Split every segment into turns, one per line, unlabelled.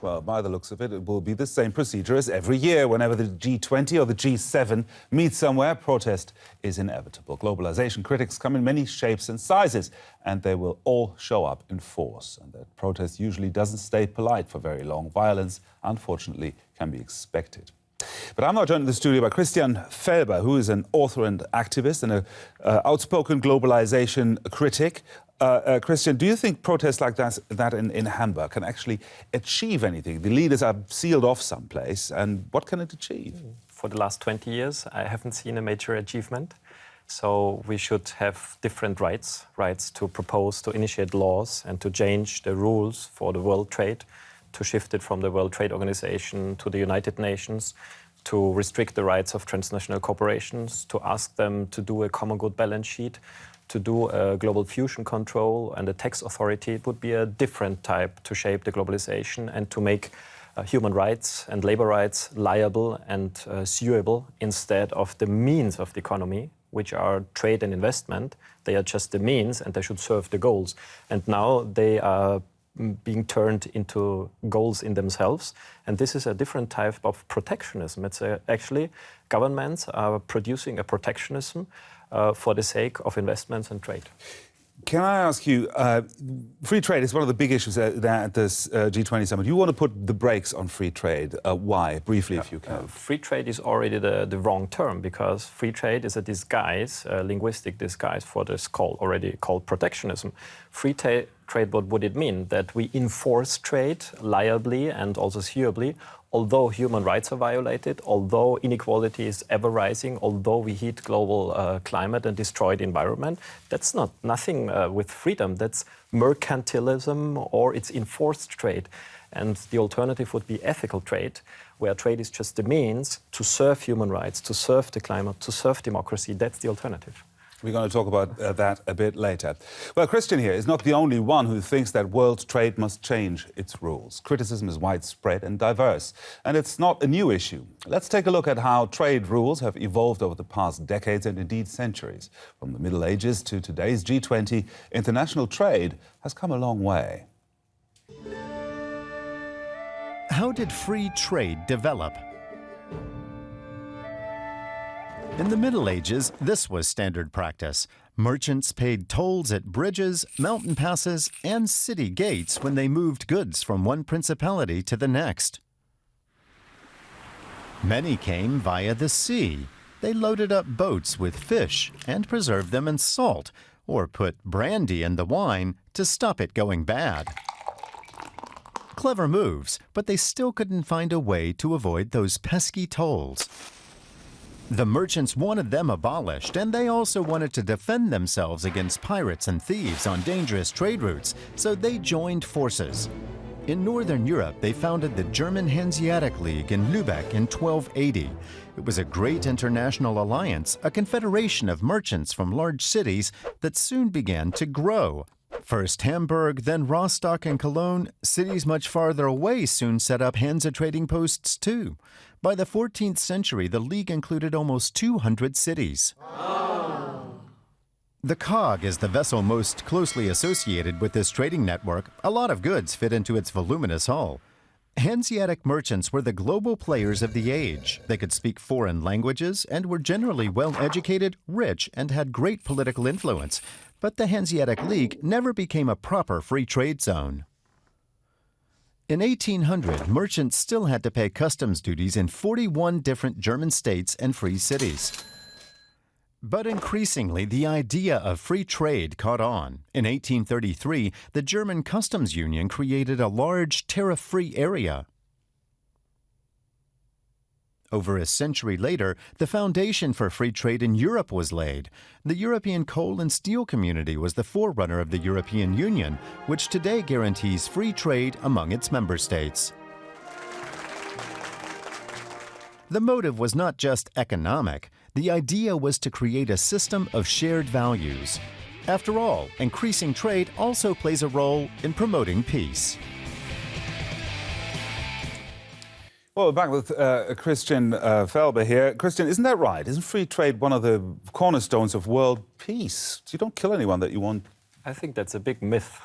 Well, by the looks of it, it will be the same procedure as every year. Whenever the G20 or the G7 meet somewhere, protest is inevitable. Globalization critics come in many shapes and sizes, and they will all show up in force. And that protest usually doesn't stay polite for very long. Violence, unfortunately, can be expected. But I'm now joined in the studio by Christian Felber, who is an author and activist and an outspoken globalization critic. Christian, do you think protests like that in Hamburg can actually achieve anything? The leaders are sealed off someplace, and what can it achieve?
For the last 20 years, I haven't seen a major achievement. So we should have different rights to propose, to initiate laws and to change the rules for the world trade, to shift it from the World Trade Organization to the United Nations, to restrict the rights of transnational corporations, to ask them to do a common good balance sheet, to do a global fusion control and a tax authority. It would be a different type to shape the globalization and to make human rights and labor rights liable and suable instead of the means of the economy, which are trade and investment. They are just the means and they should serve the goals. And now they are being turned into goals in themselves. And this is a different type of protectionism. It's actually governments are producing a protectionism for the sake of investments and trade.
Can I ask you, free trade is one of the big issues at this G20 summit. You want to put the brakes on free trade. Why? Briefly, if you can.
Free trade is already the wrong term, because free trade is a disguise, a linguistic disguise for this already called protectionism. Free trade, what would it mean? That we enforce trade liably and also suably, although human rights are violated, although inequality is ever rising, although we heat global climate and destroy the environment. That's nothing with freedom. That's mercantilism, or it's enforced trade. And the alternative would be ethical trade, where trade is just the means to serve human rights, to serve the climate, to serve democracy. That's the alternative.
We're going to talk about that a bit later. Well, Christian here is not the only one who thinks that world trade must change its rules. Criticism is widespread and diverse, and it's not a new issue. Let's take a look at how trade rules have evolved over the past decades and indeed centuries. From the Middle Ages to today's G20, international trade has come a long way.
How did free trade develop? In the Middle Ages, this was standard practice. Merchants paid tolls at bridges, mountain passes, and city gates when they moved goods from one principality to the next. Many came via the sea. They loaded up boats with fish and preserved them in salt, or put brandy in the wine to stop it going bad. Clever moves, but they still couldn't find a way to avoid those pesky tolls. The merchants wanted them abolished, and they also wanted to defend themselves against pirates and thieves on dangerous trade routes, so they joined forces. In Northern Europe, they founded the German Hanseatic League in Lübeck in 1280. It was a great international alliance, a confederation of merchants from large cities that soon began to grow. First Hamburg, then Rostock and Cologne, cities much farther away soon set up Hansa trading posts too. By the 14th century, the League included almost 200 cities. Oh. The cog is the vessel most closely associated with this trading network. A lot of goods fit into its voluminous hull. Hanseatic merchants were the global players of the age. They could speak foreign languages and were generally well-educated, rich, and had great political influence. But the Hanseatic League never became a proper free trade zone. In 1800, merchants still had to pay customs duties in 41 different German states and free cities. But increasingly, the idea of free trade caught on. In 1833, the German Customs Union created a large tariff-free area. Over a century later, the foundation for free trade in Europe was laid. The European coal and steel community was the forerunner of the European Union, which today guarantees free trade among its member states. The motive was not just economic. The idea was to create a system of shared values. After all, increasing trade also plays a role in promoting peace.
Well, we're back with Christian Felber here. Christian, isn't that right? Isn't free trade one of the cornerstones of world peace? You don't kill anyone that you want
I think that's a big myth.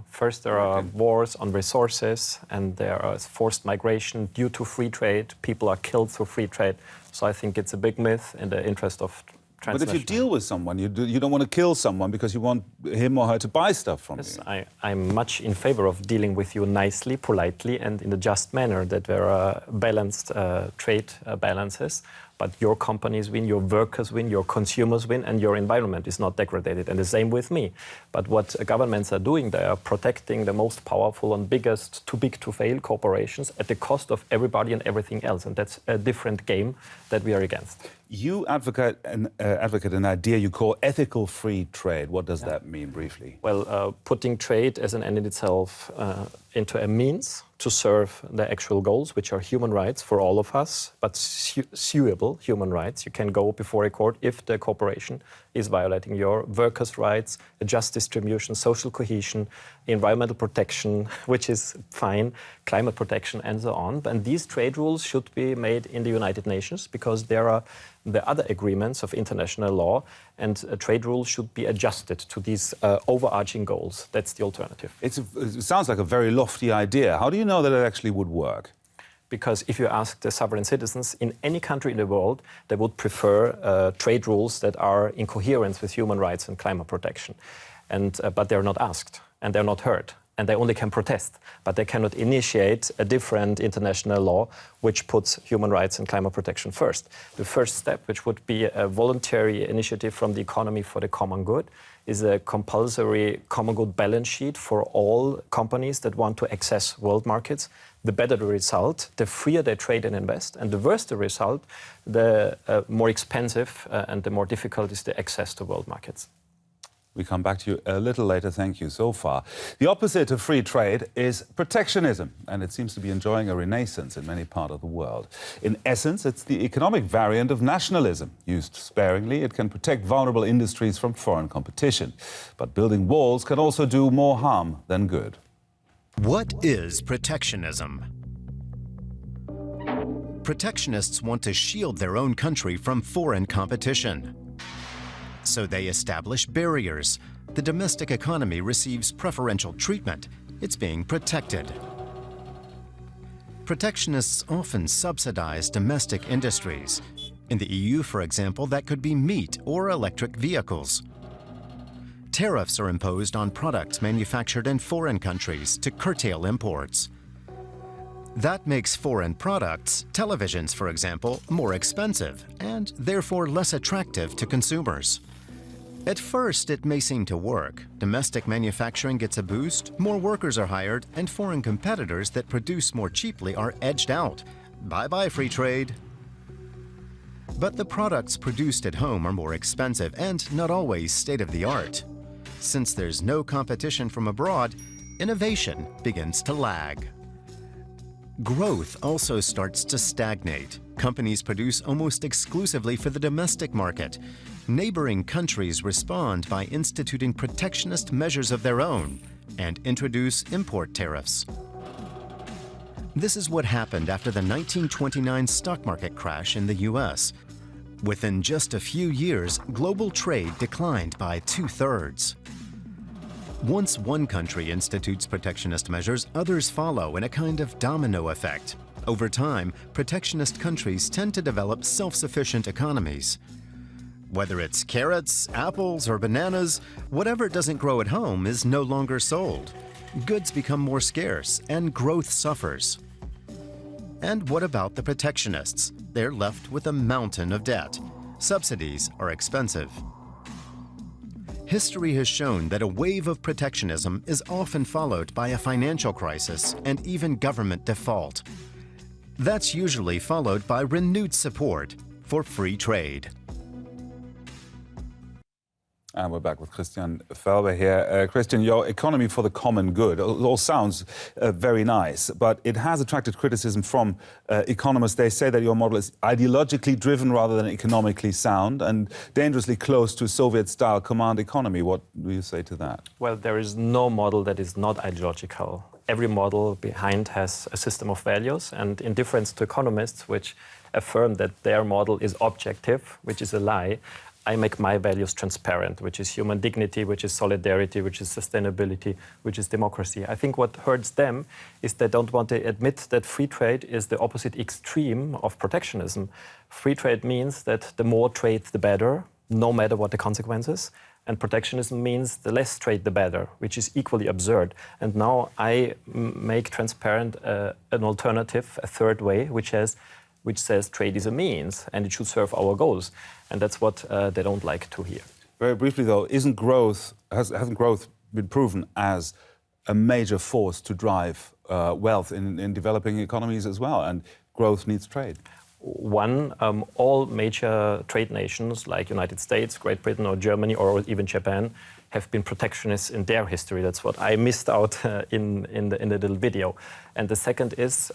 First, there are wars on resources, and there is forced migration due to free trade. People are killed through free trade. So I think it's a big myth in the interest of
But if you deal with someone, you don't want to kill someone because you want him or her to buy stuff from you.
I'm much in favor of dealing with you nicely, politely, and in a just manner, that there are balanced trade balances. But your companies win, your workers win, your consumers win, and your environment is not degraded. And the same with me. But what governments are doing, they are protecting the most powerful and biggest, too big to fail corporations at the cost of everybody and everything else. And that's a different game that we are against.
You advocate an idea you call ethical free trade. What does that mean, briefly?
Well, putting trade as an end in itself into a means to serve the actual goals, which are human rights for all of us, but suable human rights. You can go before a court if the corporation is violating your workers' rights, a just distribution, social cohesion, environmental protection, which is fine, climate protection, and so on. And these trade rules should be made in the United Nations, because there are the other agreements of international law, and trade rules should be adjusted to these overarching goals. That's the alternative.
It sounds like a very lofty idea. How do you know that it actually would work?
Because if you ask the sovereign citizens in any country in the world, they would prefer trade rules that are in coherence with human rights and climate protection. But they're not asked, and they're not heard. And they only can protest, but they cannot initiate a different international law which puts human rights and climate protection first. The first step, which would be a voluntary initiative from the economy for the common good, is a compulsory common good balance sheet for all companies that want to access world markets. The better the result, the freer they trade and invest, and the worse the result, the more expensive and the more difficult is the access to world markets.
We come back to you a little later. Thank you so far. The opposite of free trade is protectionism, and it seems to be enjoying a renaissance in many parts of the world. In essence, it's the economic variant of nationalism. Used sparingly, it can protect vulnerable industries from foreign competition. But building walls can also do more harm than good.
What is protectionism? Protectionists want to shield their own country from foreign competition. So they establish barriers. The domestic economy receives preferential treatment. It's being protected. Protectionists often subsidize domestic industries. In the EU, for example, that could be meat or electric vehicles. Tariffs are imposed on products manufactured in foreign countries to curtail imports. That makes foreign products, televisions for example, more expensive and therefore less attractive to consumers. At first, it may seem to work. Domestic manufacturing gets a boost, more workers are hired, and foreign competitors that produce more cheaply are edged out. Bye-bye, free trade. But the products produced at home are more expensive and not always state-of-the-art. Since there's no competition from abroad, innovation begins to lag. Growth also starts to stagnate. Companies produce almost exclusively for the domestic market. Neighboring countries respond by instituting protectionist measures of their own and introduce import tariffs. This is what happened after the 1929 stock market crash in the US. Within just a few years, global trade declined by 2/3. Once one country institutes protectionist measures, others follow in a kind of domino effect. Over time, protectionist countries tend to develop self-sufficient economies. Whether it's carrots, apples, or bananas, whatever doesn't grow at home is no longer sold. Goods become more scarce and growth suffers. And what about the protectionists? They're left with a mountain of debt. Subsidies are expensive. History has shown that a wave of protectionism is often followed by a financial crisis and even government default. That's usually followed by renewed support for free trade.
And we're back with Christian Felber here. Christian, your economy for the common good all sounds very nice, but it has attracted criticism from economists. They say that your model is ideologically driven rather than economically sound and dangerously close to Soviet-style command economy. What do you say to that?
Well, there is no model that is not ideological. Every model behind has a system of values, and in difference to economists, which affirm that their model is objective, which is a lie, I make my values transparent, which is human dignity, which is solidarity, which is sustainability, which is democracy. I think what hurts them is they don't want to admit that free trade is the opposite extreme of protectionism. Free trade means that the more trade, the better, no matter what the consequences. And protectionism means the less trade, the better, which is equally absurd. And now I make transparent an alternative, a third way, which says trade is a means and it should serve our goals. And that's what they don't like to hear.
Very briefly, though, hasn't growth been proven as a major force to drive wealth in developing economies as well? And growth needs trade.
One, all major trade nations like United States, Great Britain or Germany or even Japan have been protectionists in their history. That's what I missed out in the little video. And the second is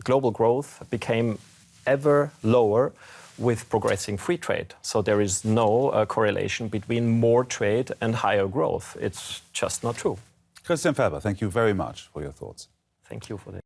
global growth became ever lower with progressing free trade. So there is no correlation between more trade and higher growth. It's just not true.
Christian Felber, thank you very much for your thoughts.
Thank you for this.